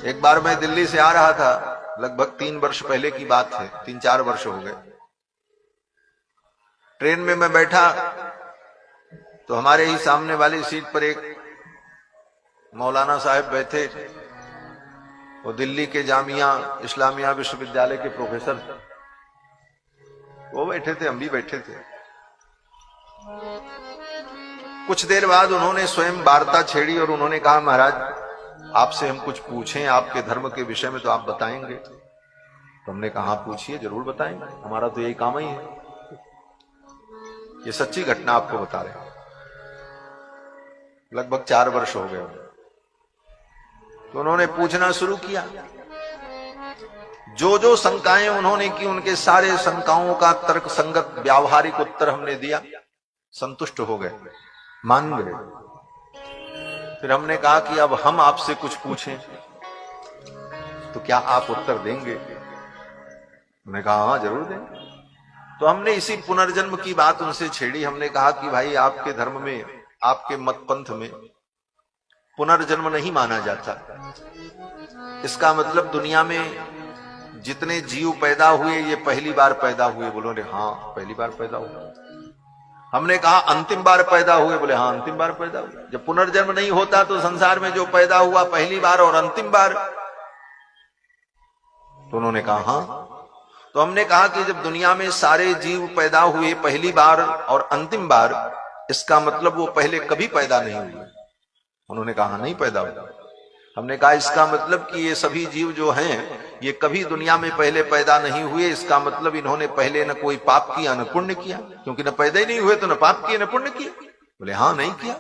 एक बार मैं दिल्ली से आ रहा था, लगभग 3 वर्ष पहले की बात है, 3-4 वर्ष हो गए। ट्रेन में मैं बैठा तो हमारे ही सामने वाली सीट पर एक मौलाना साहब बैठे। वो दिल्ली के जामिया इस्लामिया विश्वविद्यालय के प्रोफेसर थे। वो बैठे थे, हम भी बैठे थे। कुछ देर बाद उन्होंने स्वयं वार्ता छेड़ी और उन्होंने कहा, महाराज आपसे हम कुछ पूछें आपके धर्म के विषय में तो आप बताएंगे? तो हमने कहा पूछिए, जरूर बताएंगे, हमारा तो यही काम ही है। ये सच्ची घटना आपको बता रहे हैं। लगभग 4 वर्ष हो गए। तो उन्होंने पूछना शुरू किया। जो जो शंकाएं उन्होंने की, उनके सारे शंकाओं का तर्क संगत व्यावहारिक उत्तर हमने दिया। संतुष्ट हो गए, मान गए। फिर हमने कहा कि अब हम आपसे कुछ पूछें तो क्या आप उत्तर देंगे? उन्होंने कहा हाँ जरूर देंगे। तो हमने इसी पुनर्जन्म की बात उनसे छेड़ी। हमने कहा कि भाई आपके धर्म में, आपके मत पंथ में पुनर्जन्म नहीं माना जाता। इसका मतलब दुनिया में जितने जीव पैदा हुए ये पहली बार पैदा हुए? बोले हाँ पहली बार पैदा हुए। हमने कहा अंतिम बार पैदा हुए? बोले हाँ अंतिम बार पैदा हुए। जब पुनर्जन्म नहीं होता तो संसार में जो पैदा हुआ पहली बार और अंतिम बार? तो उन्होंने कहा हाँ। तो हमने कहा कि जब दुनिया में सारे जीव पैदा हुए पहली बार और अंतिम बार, इसका मतलब वो पहले कभी पैदा नहीं हुए? उन्होंने कहा नहीं पैदा हुआ। हमने कहा इसका मतलब कि ये सभी जीव जो हैं ये कभी दुनिया में पहले पैदा नहीं हुए। इसका मतलब इन्होंने पहले न कोई पाप किया न पुण्य किया, क्योंकि न पैदा ही नहीं हुए तो न पाप किए न पुण्य किए। बोले हाँ नहीं किया।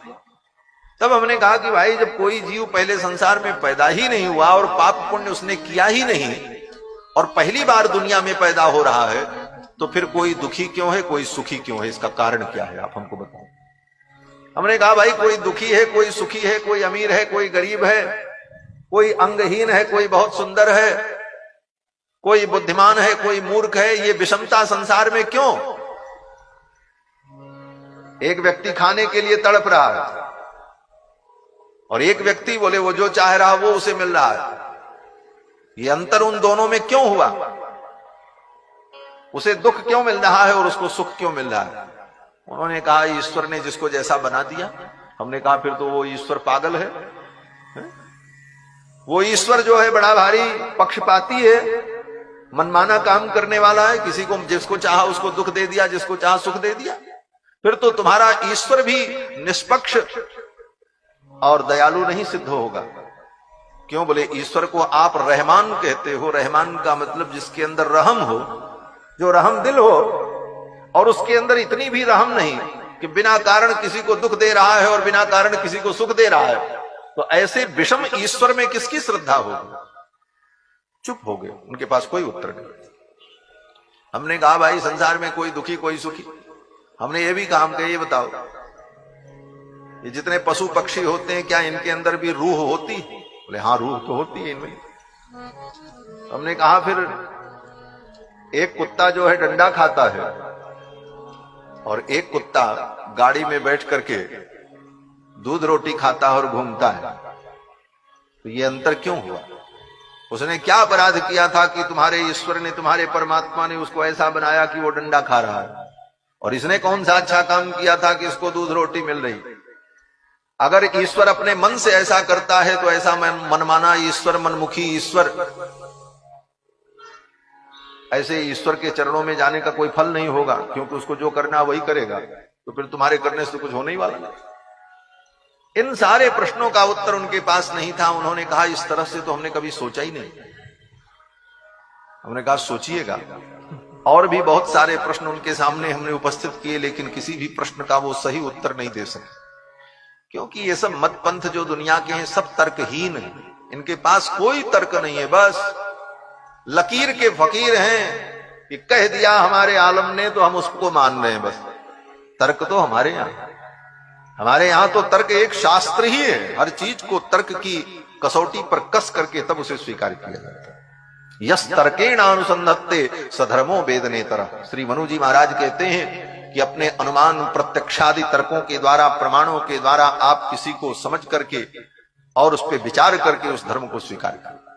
तब हमने कहा कि भाई जब कोई जीव पहले संसार में पैदा ही नहीं हुआ और पाप पुण्य उसने किया ही नहीं और पहली बार दुनिया में पैदा हो रहा है, तो फिर कोई दुखी क्यों है, कोई सुखी क्यों है? इसका कारण क्या है, आप हमको बताओ। हमने कहा भाई कोई दुखी है, कोई सुखी है, कोई अमीर है, कोई गरीब है, कोई अंगहीन है, कोई बहुत सुंदर है, कोई बुद्धिमान है, कोई मूर्ख है। ये विषमता संसार में क्यों? एक व्यक्ति खाने के लिए तड़प रहा है और एक व्यक्ति बोले वो जो चाह रहा वो उसे मिल रहा है। ये अंतर उन दोनों में क्यों हुआ? उसे दुख क्यों मिल रहा है और उसको सुख क्यों मिल रहा है? उन्होंने कहा ईश्वर ने जिसको जैसा बना दिया। हमने कहा फिर तो वो ईश्वर पागल है। वो ईश्वर जो है बड़ा भारी पक्षपाती है, मनमाना काम करने वाला है। किसी को जिसको चाहा उसको दुख दे दिया, जिसको चाहा सुख दे दिया। फिर तो तुम्हारा ईश्वर भी निष्पक्ष और दयालु नहीं सिद्ध होगा। क्यों? बोले ईश्वर को आप रहमान कहते हो। रहमान का मतलब जिसके अंदर रहम हो, जो रहम दिल हो, और उसके अंदर इतनी भी रहम नहीं कि बिना कारण किसी को दुख दे रहा है और बिना कारण किसी को सुख दे रहा है। तो ऐसे विषम ईश्वर में किसकी श्रद्धा होगी? चुप हो गए, उनके पास कोई उत्तर नहीं। हमने कहा भाई संसार में कोई दुखी कोई सुखी। हमने ये भी कहा, हम ये बताओ ये जितने पशु पक्षी होते हैं क्या इनके अंदर भी रूह होती? बोले हाँ रूह तो होती है इनमें। हमने कहा फिर एक कुत्ता जो है डंडा खाता है और एक कुत्ता गाड़ी में बैठ करके दूध रोटी खाता है और घूमता है, तो ये अंतर क्यों हुआ? उसने क्या अपराध किया था कि तुम्हारे ईश्वर ने, तुम्हारे परमात्मा ने उसको ऐसा बनाया कि वो डंडा खा रहा है? और इसने कौन सा अच्छा काम किया था कि इसको दूध रोटी मिल रही? अगर ईश्वर अपने मन से ऐसा करता है तो ऐसा मनमाना ईश्वर, मनमुखी ईश्वर, ऐसे ईश्वर के चरणों में जाने का कोई फल नहीं होगा, क्योंकि उसको जो करना वही करेगा। तो फिर तुम्हारे करने से कुछ होने ही वाला नहीं। इन सारे प्रश्नों का उत्तर उनके पास नहीं था। उन्होंने कहा इस तरह से तो हमने कभी सोचा ही नहीं। हमने कहा सोचिएगा। और भी बहुत सारे प्रश्न उनके सामने हमने उपस्थित किए, लेकिन किसी भी प्रश्न का वो सही उत्तर नहीं दे सके, क्योंकि ये सब मत पंथ जो दुनिया के हैं सब तर्कहीन है। इनके पास कोई तर्क नहीं है, बस लकीर के फकीर हैं कि कह दिया हमारे आलम ने तो हम उसको मान रहे हैं। बस तर्क तो हमारे यहां तो तर्क एक शास्त्र ही है। हर चीज को तर्क की कसौटी पर कस करके तब उसे स्वीकार किया जाता है। यस तर्केण अनुसंधत्ते सधर्मो वेदनेतर। श्री मनु जी महाराज कहते हैं कि अपने अनुमान प्रत्यक्षादि तर्कों के द्वारा, प्रमाणों के द्वारा आप किसी को समझ करके और उस पर विचार करके उस धर्म को स्वीकार करें।